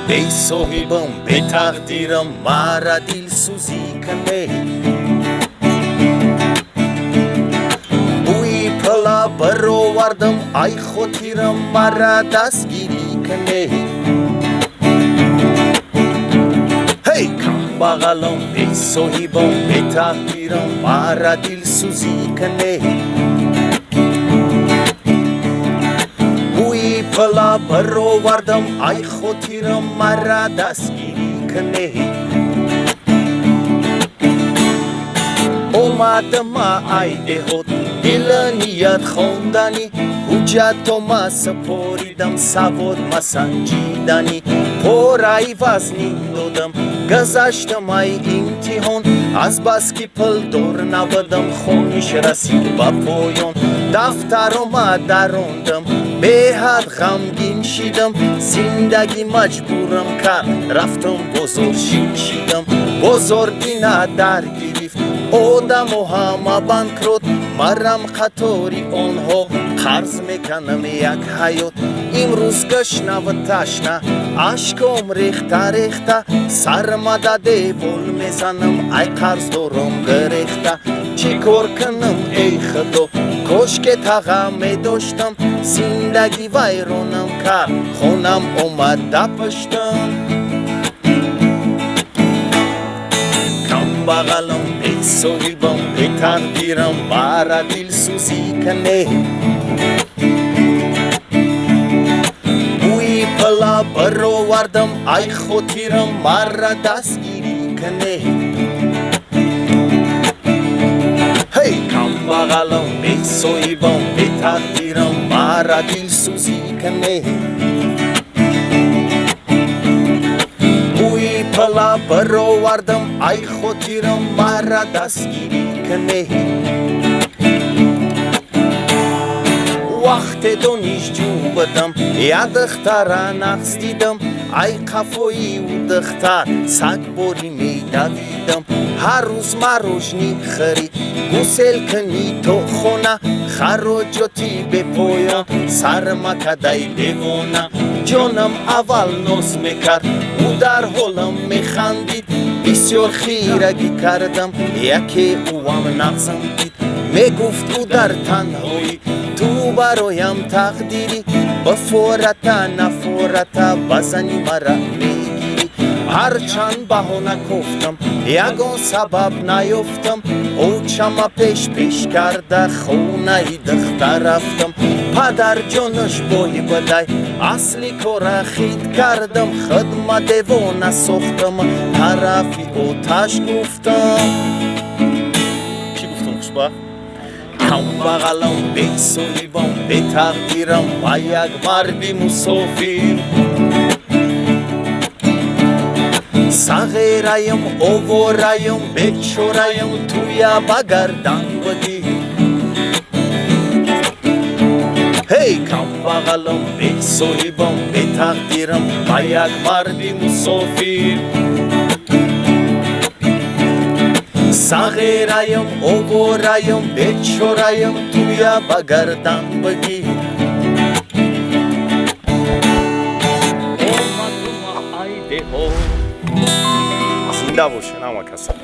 ای صاحبم به تقدیرم مرا دل سوزی کنه بوی پلا برآوردم ای خاطرم مرا دستگیری کنه هی کم بغلم ای صاحبم به تقدیرم مرا دل سوزی کنه بوی پلا برآوردم ای خاطرم مرا دستگیری کنه اومدم ای دهات دل نیت خواندنی حجت ما سپاریدم سواد ما سنجیدنی پر ای وزنی دادم گذشتم ای امتحان از بس که پل دور نبودم خونش رسید با پایان دفتر ما دراندم به حد غمگین شدم زندگی مجبورم کرد رفتم بزرگ شدم بزرگی در گرفت آدم و همه بانکروت مرم قطاری آنها قرض میکنم یک حیات امروز گشنه و تشنه اشکم ریخته ریخته سرم داده ول میزنم ای قرض دارم گریخته چی کار کنم ای خدا کاش که تغم داشتم زندگی ویرانم کرد خونم اومد پشتم کم بغلم ای صاحبم ای تقدیرم مرا دل سوزی کنه بوی پلا برآوردم ای خاطرم مرا دستگیری کنه هی کم بغلم ای صاحبم ای تقدیرم مرا دل سوزی کنه بوی پلا برآوردم ای خاطرم مرا دستگیری کنه وقت دانشجو بودم یک دختر نقص دیدم ای قفایی و دختر سگ باری می دویدم هر روز مروژنی خرید گسل کنی تو خونه خراجاتی به پایان سر مکدی دیوانه جانم اول ناز میکرد او در حالم میخندید بسیار خیرگی کردم یکی اوام نغزم دید میگفت او در تنهایی تو برایم تقدیری بفورت نفورت بزنی مرا میگیری هرچند بهانه گفتم یگان سبب نیفتم او چما پیش کرده خونه دختر رفتم پدر جانش بایی بدای اصلی کار خید کردم خدمت دیوانه ساختم طرفی آتش گفتم چی گفتم خوشبخت؟ کم بغلم به صاحبم به تقدیرم و یک مردی مسافر صغیریم اواریم بیچاریم توی بگردن بودی هی کم بغلم به صاحبم به تقدیرم و یک مردی مسافر صغیریم اواریم بیچاریم توی بگردن بگی زنده باشه نمکسم